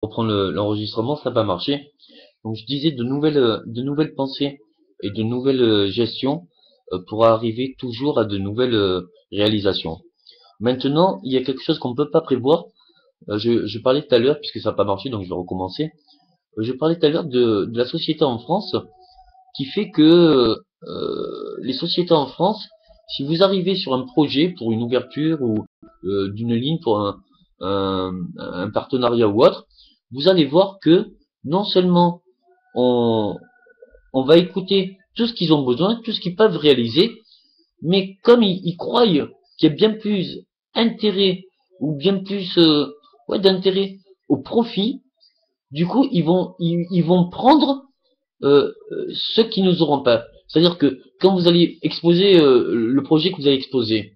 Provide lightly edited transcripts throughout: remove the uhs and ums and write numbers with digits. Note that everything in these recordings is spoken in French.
reprendre l'enregistrement, ça n'a pas marché. Donc je disais de nouvelles pensées et de nouvelles gestions pour arriver toujours à de nouvelles réalisations. Maintenant, il y a quelque chose qu'on ne peut pas prévoir. Je parlais tout à l'heure, puisque ça n'a pas marché, donc je vais recommencer. Je parlais tout à l'heure de la société en France, qui fait que les sociétés en France, si vous arrivez sur un projet pour une ouverture ou d'une ligne pour un partenariat ou autre, vous allez voir que non seulement on, on va écouter tout ce qu'ils ont besoin, tout ce qu'ils peuvent réaliser, mais comme ils croient qu'il y a bien plus intérêt ou bien plus d'intérêt au profit, du coup ils vont prendre ceux qui nous auront pas. C'est-à-dire que quand vous allez exposer le projet que vous allez exposer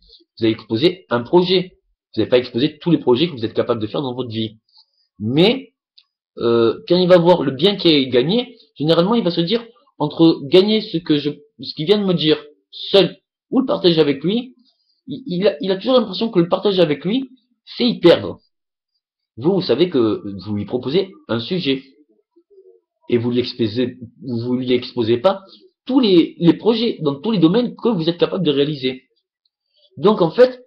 un projet. Vous n'allez pas exposer tous les projets que vous êtes capable de faire dans votre vie. Mais quand il va voir le bien qui est gagné, généralement il va se dire entre gagner ce qu'il vient de me dire seul ou le partager avec lui, il a toujours l'impression que le partager avec lui, c'est y perdre. Vous savez que vous lui proposez un sujet et vous lui exposez pas tous les projets dans tous les domaines que vous êtes capable de réaliser. Donc en fait,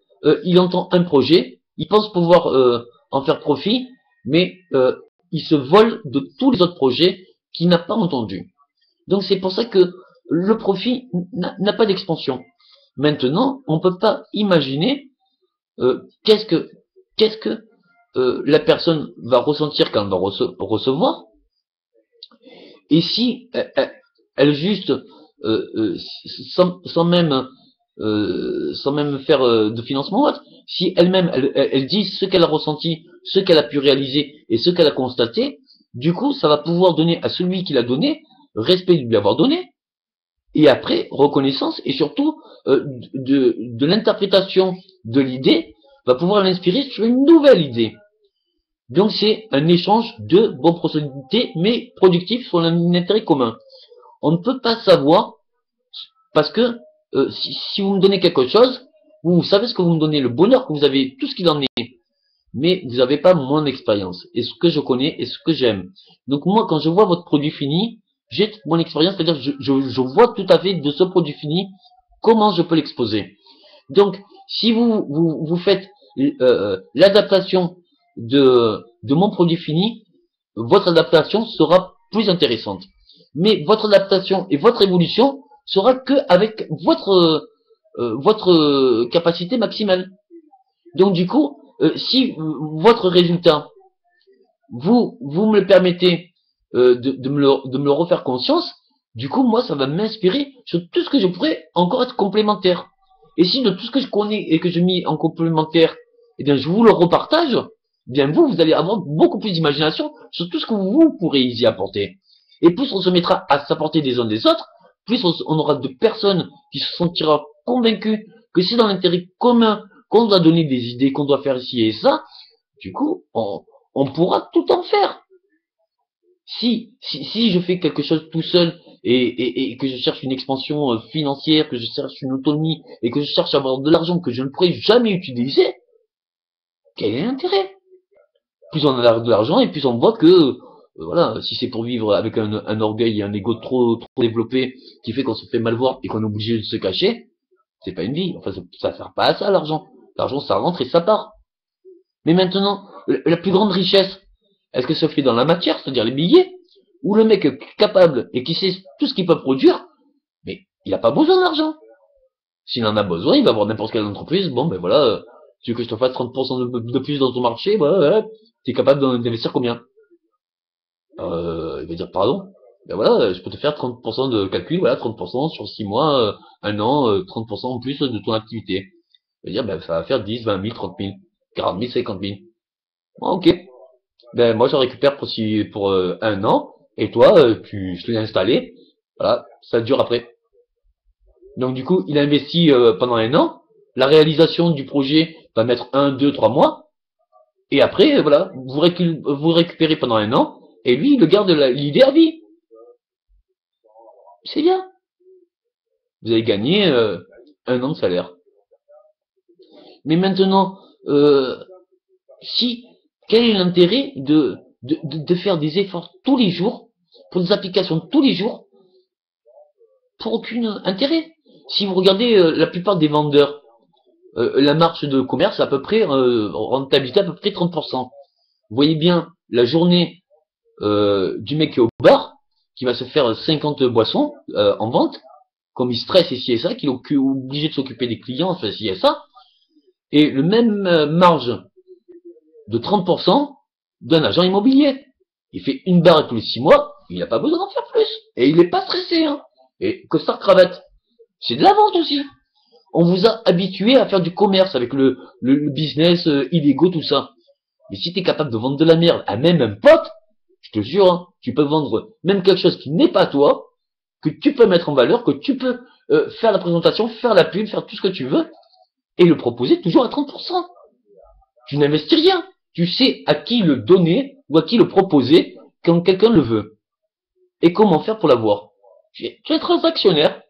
il entend un projet, il pense pouvoir en faire profit, mais il se vole de tous les autres projets qu'il n'a pas entendus. Donc c'est pour ça que le profit n'a pas d'expansion. Maintenant, on ne peut pas imaginer qu'est-ce que la personne va ressentir quand elle va recevoir, et si elle juste sans même faire de financement ou autre, si elle-même elle dit ce qu'elle a ressenti, ce qu'elle a pu réaliser et ce qu'elle a constaté, du coup ça va pouvoir donner à celui qui l'a donné respect de lui avoir donné, et après reconnaissance, et surtout de l'interprétation de l'idée va pouvoir l'inspirer sur une nouvelle idée. Donc c'est un échange de bons procédés mais productifs sur un intérêt commun. On ne peut pas savoir parce que si vous me donnez quelque chose, vous savez ce que vous me donnez, le bonheur que vous avez, tout ce qu'il en est, mais vous n'avez pas mon expérience et ce que je connais et ce que j'aime. Donc moi, quand je vois votre produit fini, j'ai mon expérience, c'est-à-dire que je vois tout à fait de ce produit fini comment je peux l'exposer. Donc, si vous faites l'adaptation de mon produit fini, votre adaptation sera plus intéressante. Mais votre adaptation et votre évolution sera que avec votre capacité maximale. Donc du coup, si votre résultat, vous me le permettez de me le refaire conscience, du coup, moi, ça va m'inspirer sur tout ce que je pourrais encore être complémentaire. Et si de tout ce que je connais et que je mets en complémentaire, eh bien, je vous le repartage, eh bien, vous allez avoir beaucoup plus d'imagination sur tout ce que vous pourrez y apporter. Et plus on se mettra à s'apporter des uns des autres, plus on aura de personnes qui se sentiront convaincues que c'est dans l'intérêt commun qu'on doit donner des idées, qu'on doit faire ci et ça. Du coup, on pourra tout en faire. Si je fais quelque chose tout seul et que je cherche une expansion financière, que je cherche une autonomie et que je cherche à avoir de l'argent que je ne pourrai jamais utiliser, quel est l'intérêt? Plus on a de l'argent et plus on voit que voilà, si c'est pour vivre avec un orgueil et un ego trop développé qui fait qu'on se fait mal voir et qu'on est obligé de se cacher, c'est pas une vie. Enfin, ça sert pas à ça l'argent. L'argent, ça rentre et ça part. Mais maintenant, la plus grande richesse, est-ce que ça fait dans la matière, c'est-à-dire les billets, ou le mec est capable et qui sait tout ce qu'il peut produire, mais il n'a pas besoin d'argent. S'il en a besoin, il va voir n'importe quelle entreprise, bon ben voilà, tu veux que je te fasse 30% de plus dans ton marché, voilà, tu es capable d'investir combien? Il va dire pardon, ben voilà, je peux te faire 30% de calcul, voilà, 30% sur 6 mois, un an, 30% en plus de ton activité. Il va dire, ben ça va faire 10, 20 000, 30 000, 40 000, 50 000. Bon, ok. Ben moi je récupère pour un an, et toi, je l'ai installé, voilà, ça dure après. Donc du coup, il investit pendant un an, la réalisation du projet va mettre 1, 2, 3 mois, et après, voilà, vous récupérez pendant un an, et lui, il le garde l'idée à vie. C'est bien. Vous avez gagné un an de salaire. Mais maintenant, quel est l'intérêt de faire des efforts tous les jours, pour des applications tous les jours, pour aucun intérêt. Si vous regardez la plupart des vendeurs, la marge de commerce, à peu près, rentabilité à peu près 30%. Vous voyez bien la journée du mec qui est au bar, qui va se faire 50 boissons en vente, comme il stresse ici et ça, qu'il est obligé de s'occuper des clients, enfin ci et ça, et le même marge de 30% d'un agent immobilier. Il fait une barre tous les 6 mois, il n'a pas besoin d'en faire plus. Et il n'est pas stressé. Hein. Et costard cravate, c'est de la vente aussi. On vous a habitué à faire du commerce avec le business illégaux, tout ça. Mais si tu es capable de vendre de la merde à même un pote, je te jure, hein, tu peux vendre même quelque chose qui n'est pas toi, que tu peux mettre en valeur, que tu peux faire la présentation, faire la pub, faire tout ce que tu veux, et le proposer toujours à 30%. Tu n'investis rien. Tu sais à qui le donner ou à qui le proposer quand quelqu'un le veut. Et comment faire pour l'avoir. Tu es transactionnaire.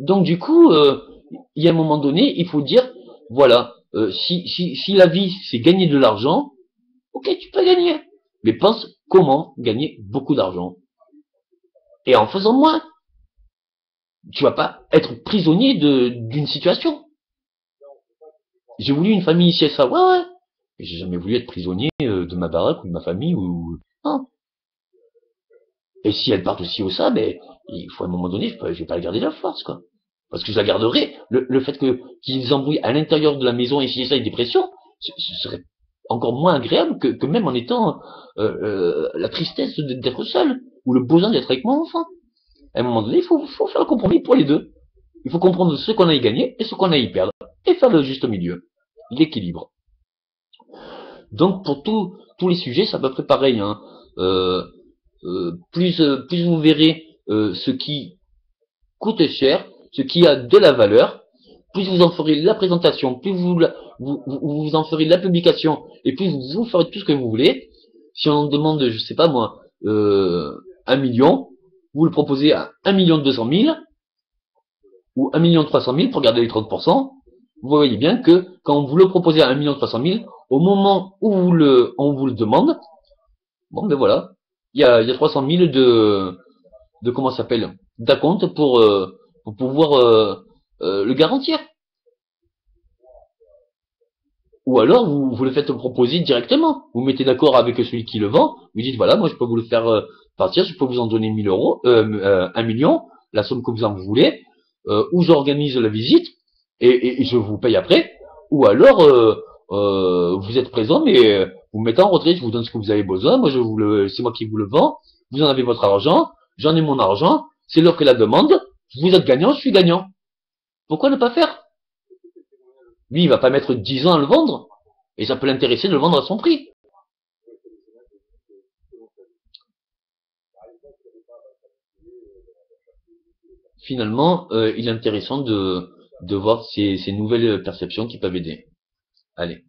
Donc du coup, il y a un moment donné, il faut dire, voilà, si la vie c'est gagner de l'argent, ok, tu peux gagner. Mais pense comment gagner beaucoup d'argent. Et en faisant moins. Tu vas pas être prisonnier d'une situation. J'ai voulu une famille ici et ça, ouais, ouais. Et j'ai jamais voulu être prisonnier de ma baraque ou de ma famille ou non. Et si elle part aussi au ça, ben il faut à un moment donné, je vais pas la garder de la force, quoi. Parce que je la garderai. Le fait qu'ils embrouillent à l'intérieur de la maison et si et ça, et des pressions, ce serait encore moins agréable que même en étant la tristesse d'être seul ou le besoin d'être avec mon enfant. À un moment donné, il faut faire le compromis pour les deux. Il faut comprendre ce qu'on a y gagner et ce qu'on a y perdre et faire le juste milieu, l'équilibre. Donc pour tous les sujets, c'est à peu près pareil. Hein. Plus vous verrez ce qui coûte cher, ce qui a de la valeur, plus vous en ferez la présentation, plus vous en ferez la publication, et plus vous ferez tout ce que vous voulez. Si on demande, je sais pas moi, 1 million, vous le proposez à 1 200 000 ou 1 300 000 pour garder les 30%. Vous voyez bien que quand vous le proposez à 1 300 000, au moment où on vous le demande, bon ben voilà, il y a 300 000 de comment ça s'appelle, d'acompte pour pouvoir le garantir. Ou alors vous le faites proposer directement. Vous mettez d'accord avec celui qui le vend. Vous dites voilà, moi je peux vous le faire partir, je peux vous en donner 1 000 euros, 1 million, la somme que vous en voulez, ou j'organise la visite et je vous paye après. Ou alors vous êtes présent mais vous me mettez en retrait, je vous donne ce que vous avez besoin. Moi c'est moi qui vous le vends. Vous en avez votre argent, j'en ai mon argent. C'est l'offre et la demande. Vous êtes gagnant, je suis gagnant. Pourquoi ne pas faire? Lui, il va pas mettre 10 ans à le vendre. Et ça peut l'intéresser de le vendre à son prix. Finalement, il est intéressant de voir ces nouvelles perceptions qui peuvent aider. Allez.